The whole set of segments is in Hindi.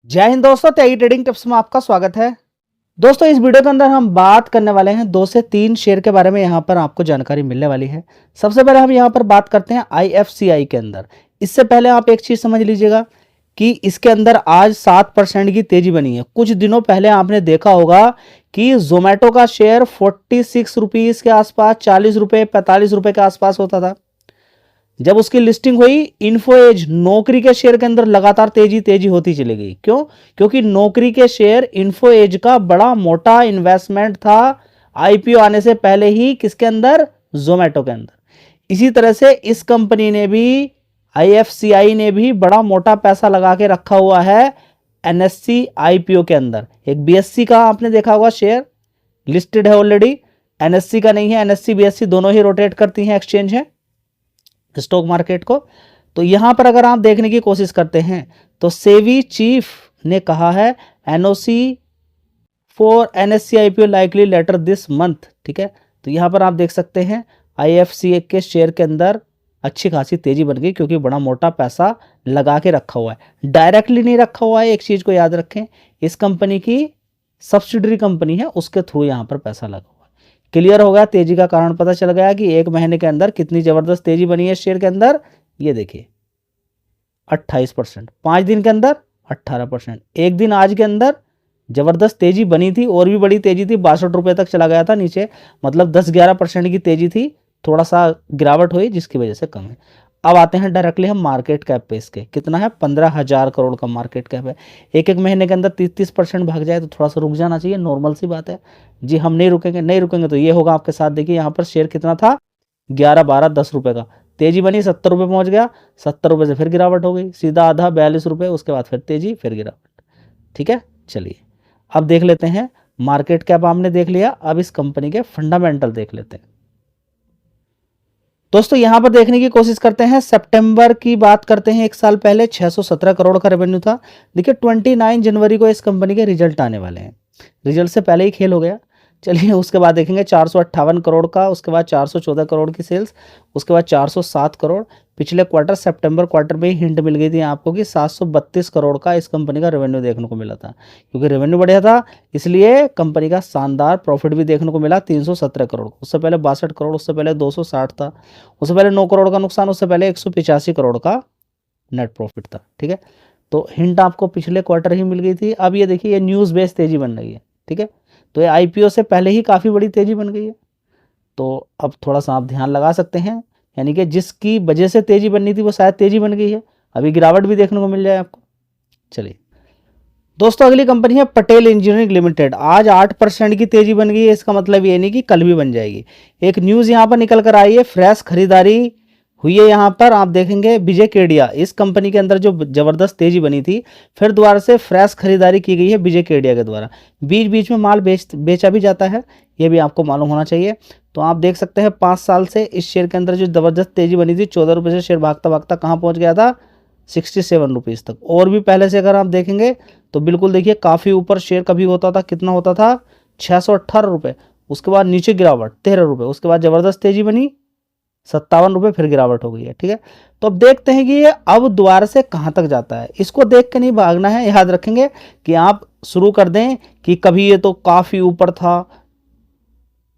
जय हिंद दोस्तों, त्यागी ट्रेडिंग टिप्स में आपका स्वागत है। दोस्तों, इस वीडियो के अंदर हम बात करने वाले हैं 2 से 3 शेयर के बारे में। यहाँ पर आपको जानकारी मिलने वाली है। सबसे पहले हम यहाँ पर बात करते हैं IFCI के अंदर। इससे पहले आप एक चीज समझ लीजिएगा कि इसके अंदर आज 7% की तेजी बनी है। कुछ दिनों पहले आपने देखा होगा कि जोमेटो का शेयर 46 रुपीज के आसपास, 40 रुपए, 45 रुपए के आसपास होता था। जब उसकी लिस्टिंग हुई, इन्फोएज नौकरी के शेयर के अंदर लगातार तेजी होती चली गई। क्यों? क्योंकि नौकरी के शेयर इन्फोएज का बड़ा मोटा इन्वेस्टमेंट था आईपीओ आने से पहले ही। किसके अंदर? जोमेटो के अंदर। इसी तरह से इस कंपनी ने भी, IFCI ने भी बड़ा मोटा पैसा लगा के रखा हुआ है NSE IPO के अंदर। एक BSE का आपने देखा होगा शेयर लिस्टेड है ऑलरेडी, NSE का नहीं है। NSE BSE दोनों ही रोटेट करती हैं, एक्सचेंज है स्टॉक मार्केट को। तो यहां पर अगर आप देखने की कोशिश करते हैं तो सेबी चीफ ने कहा है NOC for NSE IPO likely later this month. ठीक है, तो यहां पर आप देख सकते हैं IFCI के शेयर के अंदर अच्छी खासी तेजी बन गई, क्योंकि बड़ा मोटा पैसा लगा के रखा हुआ है। डायरेक्टली नहीं रखा हुआ है, एक चीज को याद रखें, इस कंपनी की सब्सिडरी कंपनी है, उसके थ्रू यहां पर पैसा लगा। क्लियर हो गया? तेजी का कारण पता चल गया कि एक महीने के अंदर कितनी जबरदस्त तेजी बनी है शेयर के अंदर। ये देखिए 28%, 5 दिन के अंदर 18%, एक दिन आज के अंदर जबरदस्त तेजी बनी थी। और भी बड़ी तेजी थी, 62 रुपए तक चला गया था नीचे, मतलब 10-11% की तेजी थी। थोड़ा सा गिरावट हुई जिसकी वजह से कम है। अब आते हैं डायरेक्टली हम मार्केट कैप पे। इसके कितना है? 15,000 करोड़ का मार्केट कैप है। एक महीने के अंदर 30% भाग जाए तो थोड़ा सा रुक जाना चाहिए, नॉर्मल सी बात है जी। हम नहीं रुकेंगे तो ये होगा आपके साथ। देखिए यहाँ पर शेयर कितना था? 11, 12, 10 रुपए का। तेजी बनी, 70 रुपए पहुंच गया, 70 रुपए से फिर गिरावट हो गई, सीधा आधा 42 रुपए, उसके बाद फिर तेजी, फिर गिरावट। ठीक है, चलिए अब देख लेते हैं। मार्केट कैप आपने देख लिया, अब इस कंपनी के फंडामेंटल देख लेते हैं। दोस्तों यहां पर देखने की कोशिश करते हैं, सितंबर की बात करते हैं। एक साल पहले 617 करोड़ का रेवेन्यू था। देखिए 29 जनवरी को इस कंपनी के रिजल्ट आने वाले हैं। रिजल्ट से पहले ही खेल हो गया। चलिए उसके बाद देखेंगे 458 करोड़ का, उसके बाद 414 करोड़ की सेल्स, उसके बाद 407 करोड़। पिछले क्वार्टर सितंबर क्वार्टर में ही हिंट मिल गई थी आपको कि 732 करोड़ का इस कंपनी का रेवेन्यू देखने को मिला था। क्योंकि रेवेन्यू बढ़िया था, इसलिए कंपनी का शानदार प्रॉफिट भी देखने को मिला 317 करोड़। उससे पहले 62 करोड़, उससे पहले 260 था, उससे पहले 9 करोड़ का नुकसान, उससे पहले 185 करोड़ का नेट प्रॉफिट था। ठीक है, तो हिंट आपको पिछले क्वार्टर ही मिल गई थी। अब ये देखिए, ये न्यूज़ बेस्ड तेजी बन रही है। ठीक है, तो ये IPO से पहले ही काफ़ी बड़ी तेजी बन गई है। तो अब थोड़ा सा आप ध्यान लगा सकते हैं, यानी कि जिसकी वजह से तेजी बननी थी वो शायद तेजी बन गई है। अभी गिरावट भी देखने को मिल जाए आपको। चलिए दोस्तों, अगली कंपनी है पटेल इंजीनियरिंग लिमिटेड। आज 8% की तेजी बन गई है। इसका मतलब ये नहीं कि कल भी बन जाएगी। एक न्यूज़ यहाँ पर निकल कर आई है, फ्रेश खरीदारी हुई है। यहाँ पर आप देखेंगे विजय केडिया, इस कंपनी के अंदर जो जबरदस्त तेजी बनी थी, फिर दोबारा से फ्रेश खरीदारी की गई है विजय केडिया के द्वारा। बीच बीच में माल बेचा भी जाता है, ये भी आपको मालूम होना चाहिए। तो आप देख सकते हैं 5 साल से इस शेयर के अंदर जो जबरदस्त तेजी बनी थी, 14 रुपये से शेयर भागता भागता कहाँ पहुँच गया था? 67 रुपीज़ तक। और भी पहले से अगर आप देखेंगे तो बिल्कुल देखिए काफ़ी ऊपर शेयर कभी होता था, कितना होता था? 618 रुपये। उसके बाद नीचे गिरावट 13 रुपये, उसके बाद जबरदस्त तेजी बनी 57 रुपये, फिर गिरावट हो गई है। ठीक है, तो अब देखते हैं कि ये अब दोबारा से कहाँ तक जाता है। इसको देख के नहीं भागना है, याद रखेंगे कि आप शुरू कर दें कि कभी ये तो काफ़ी ऊपर था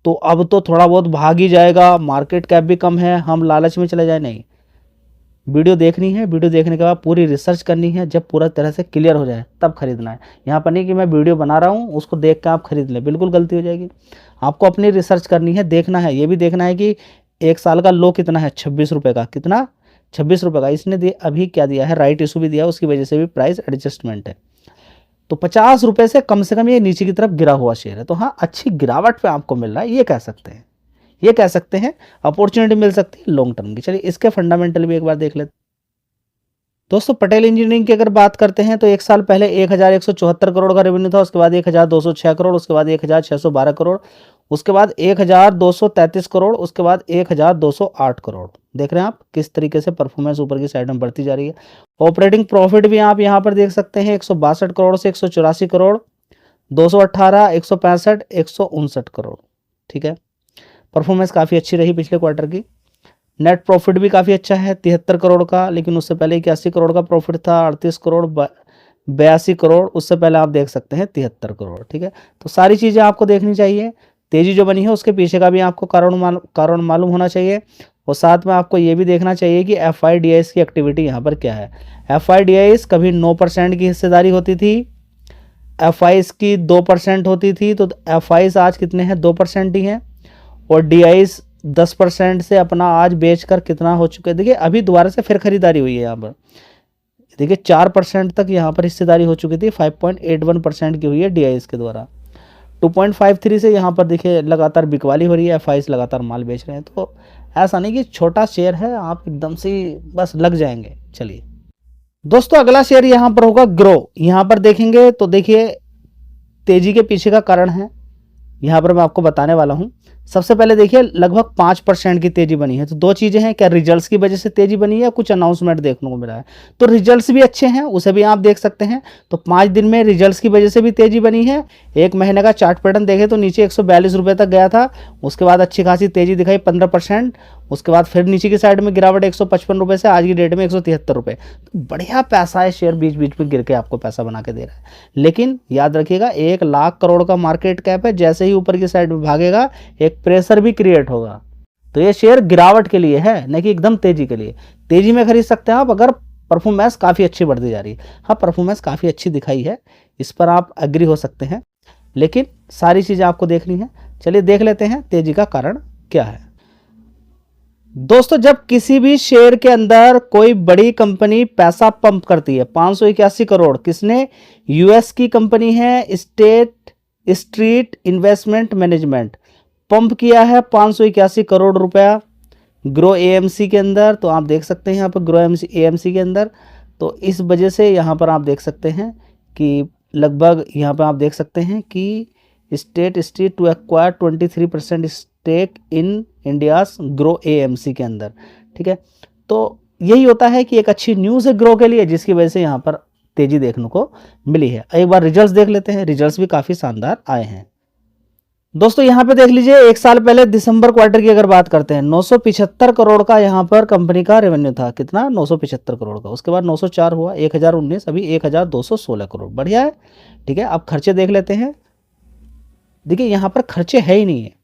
तो अब तो थोड़ा बहुत भाग ही जाएगा, मार्केट कैप भी कम है, हम लालच में चले जाए। नहीं, वीडियो देखनी है, वीडियो देखने के बाद पूरी रिसर्च करनी है, जब पूरा तरह से क्लियर हो जाए तब खरीदना है। यहाँ पर नहीं कि मैं वीडियो बना रहा हूँ उसको देख के आप खरीद लें, बिल्कुल गलती हो जाएगी। आपको अपनी रिसर्च करनी है, देखना है, ये भी देखना है कि एक साल का लो कितना है? 26 रुपये का। कितना? 26 रुपये का। इसने अभी क्या दिया है? राइट इशू भी दिया, उसकी वजह से भी प्राइस एडजस्टमेंट है। तो 50 रुपये से कम ये नीचे की तरफ गिरा हुआ शेयर है। तो हाँ, अच्छी गिरावट पे आपको मिल रहा है, ये कह सकते हैं, ये कह सकते हैं अपॉर्चुनिटी मिल सकती है लॉन्ग टर्म की। चलिए इसके फंडामेंटल भी एक बार देख लेते हैं। दोस्तों पटेल इंजीनियरिंग की अगर बात करते हैं तो एक साल पहले 1174 करोड़ का रेवेन्यू था, उसके बाद 1206 करोड़, उसके बाद 1612 करोड़, उसके बाद 1233 करोड़, उसके बाद 1208 करोड़। देख रहे हैं आप किस तरीके से परफॉर्मेंस ऊपर की साइड में बढ़ती जा रही है। ऑपरेटिंग प्रॉफिट भी आप यहाँ पर देख सकते हैं, 162 करोड़ से 184 करोड़, 218, 165, 159 करोड़। ठीक है, परफॉर्मेंस काफ़ी अच्छी रही पिछले क्वार्टर की। नेट प्रॉफिट भी काफ़ी अच्छा है, 73 करोड़ का, लेकिन उससे पहले 81 करोड़ का प्रॉफिट था, 38 करोड़, 82 करोड़, उससे पहले आप देख सकते हैं 73 करोड़। ठीक है, तो सारी चीज़ें आपको देखनी चाहिए। तेजी जो बनी है उसके पीछे का भी आपको कारण मालूम होना चाहिए, और साथ में आपको ये भी देखना चाहिए कि FIDIs की एक्टिविटी यहाँ पर क्या है। FIDIs कभी 9% की हिस्सेदारी होती थी, FIs की 2% होती थी, तो FIs आज कितने हैं, 2% ही हैं, और DIs 10% से अपना आज बेचकर कितना हो चुके हैं। देखिए अभी दोबारा से फिर खरीदारी हुई है यहाँ पर, देखिए 4% तक यहाँ पर हिस्सेदारी हो चुकी थी, 5.81% की हुई है DIs के द्वारा। 2.53 से यहाँ पर देखिए लगातार बिकवाली हो रही है, FIs लगातार माल बेच रहे हैं। तो ऐसा नहीं कि छोटा शेयर है आप एकदम से बस लग जाएंगे। चलिए दोस्तों, अगला शेयर यहाँ पर होगा ग्रो। यहाँ पर देखेंगे तो देखिए तेजी के पीछे का कारण है, यहाँ पर मैं आपको बताने वाला हूँ। सबसे पहले देखिए लगभग 5% की तेजी बनी है। तो दो चीजें हैं, क्या रिजल्ट्स की वजह से तेजी बनी है, कुछ अनाउंसमेंट देखने को मिला है। तो रिजल्ट्स भी अच्छे हैं, उसे भी आप देख सकते हैं। तो 5 दिन में रिजल्ट्स की वजह से भी तेजी बनी है। एक महीने का चार्ट पैटर्न देखें तो नीचे 142 रुपये तक गया था, उसके बाद अच्छी खासी तेजी दिखाई 15%, उसके बाद फिर नीचे की साइड में गिरावट 155 रुपये से आज की डेट में 173 रुपये। तो बढ़िया पैसा है, शेयर बीच बीच में गिर के आपको पैसा बना के दे रहा है। लेकिन याद रखिएगा 1 लाख करोड़ का मार्केट कैप है, जैसे ही ऊपर की साइड में भागेगा एक प्रेशर भी क्रिएट होगा। तो ये शेयर गिरावट के लिए है, नहीं कि एकदम तेजी के लिए। तेजी में खरीद सकते हैं आप अगर परफॉर्मेंस काफ़ी अच्छी बढ़ती जा रही है। हाँ, परफॉर्मेंस काफ़ी अच्छी दिखाई है, इस पर आप एग्री हो सकते हैं, लेकिन सारी चीज़ें आपको देखनी है। चलिए देख लेते हैं तेजी का कारण क्या है। दोस्तों, जब किसी भी शेयर के अंदर कोई बड़ी कंपनी पैसा पंप करती है, 581 करोड़, किसने, US की कंपनी है स्ट्रीट इन्वेस्टमेंट मैनेजमेंट, पंप किया है 581 करोड़ रुपया ग्रो AMC के अंदर। तो आप देख सकते हैं यहाँ पर ग्रो AMC के अंदर। तो इस वजह से यहाँ पर आप देख सकते हैं कि लगभग यहाँ पर आप देख सकते हैं कि street to acquire 23% stake in India's Groww AMC के अंदर। ठीक है, तो यही होता है कि एक अच्छी न्यूज़ है ग्रो के लिए, जिसकी वजह से यहाँ पर तेजी देखने को मिली है। एक बार रिजल्ट्स देख लेते हैं, रिजल्ट्स भी काफ़ी शानदार आए हैं। दोस्तों यहाँ पे देख लीजिए, एक साल पहले दिसंबर क्वार्टर की अगर बात करते हैं, 975 करोड़ का यहाँ पर कंपनी का रेवेन्यू था। कितना, 975 करोड़ का। उसके बाद 904 हुआ, 1019, अभी 1216 करोड़। बढ़िया है। ठीक है, अब खर्चे देख लेते हैं। देखिए यहाँ पर खर्चे है ही नहीं है।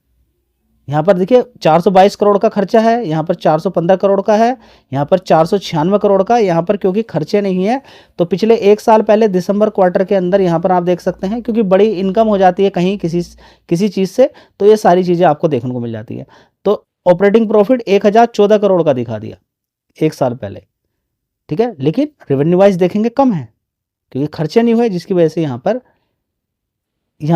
यहाँ पर देखिए 422 करोड़ का खर्चा है, यहाँ पर 415 करोड़ का है, यहाँ पर 496 करोड़ का। यहाँ पर क्योंकि खर्चे नहीं है, तो पिछले एक साल पहले दिसंबर क्वार्टर के अंदर यहाँ पर आप देख सकते हैं, क्योंकि बड़ी इनकम हो जाती है कहीं किसी चीज़ से, तो ये सारी चीज़ें आपको देखने को मिल जाती है। तो ऑपरेटिंग प्रॉफिट 1014 करोड़ का दिखा दिया एक साल पहले। ठीक है, लेकिन रेवेन्यू वाइज देखेंगे कम है, क्योंकि खर्चे नहीं हुए, जिसकी वजह से यहाँ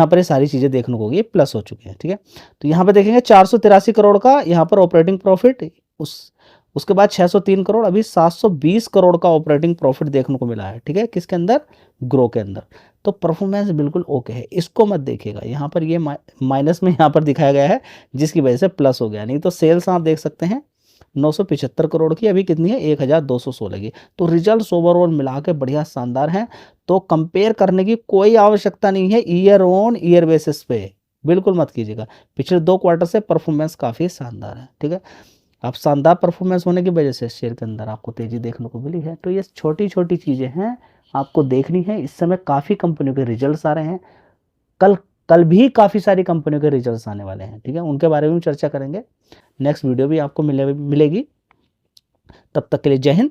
पर ये सारी चीज़ें देखने को होगी, प्लस हो चुकी हैं। ठीक है, तो यहाँ पे देखेंगे 483 करोड़ का यहाँ पर ऑपरेटिंग प्रॉफिट, उसके बाद 603 करोड़, अभी 720 करोड़ का ऑपरेटिंग प्रॉफिट देखने को मिला है। ठीक है, किसके अंदर, ग्रो के अंदर। तो परफॉर्मेंस बिल्कुल ओके है, इसको मत देखिएगा। यहाँ पर ये माइनस में यहाँ पर दिखाया गया है, जिसकी वजह से प्लस हो गया। नहीं तो सेल्स आप देख सकते हैं 975 करोड़ की, अभी कितनी है, 1216 की। तो रिजल्ट्स ओवरऑल मिला के बढ़िया शानदार हैं। तो कंपेयर करने की कोई आवश्यकता नहीं है ईयर ऑन ईयर बेसिस पे, बिल्कुल मत कीजिएगा। पिछले 2 क्वार्टर से परफॉर्मेंस काफ़ी शानदार है। ठीक है, अब शानदार परफॉर्मेंस होने की वजह से शेयर के अंदर आपको तेजी देखने को मिली है। तो ये छोटी छोटी चीज़ें हैं, आपको देखनी है। इस समय काफ़ी कंपनियों के रिजल्ट्स आ रहे हैं, कल भी काफ़ी सारी कंपनियों के रिजल्ट्स आने वाले हैं। ठीक है, उनके बारे में चर्चा करेंगे। नेक्स्ट वीडियो भी आपको मिलेगी। तब तक के लिए जय हिंद,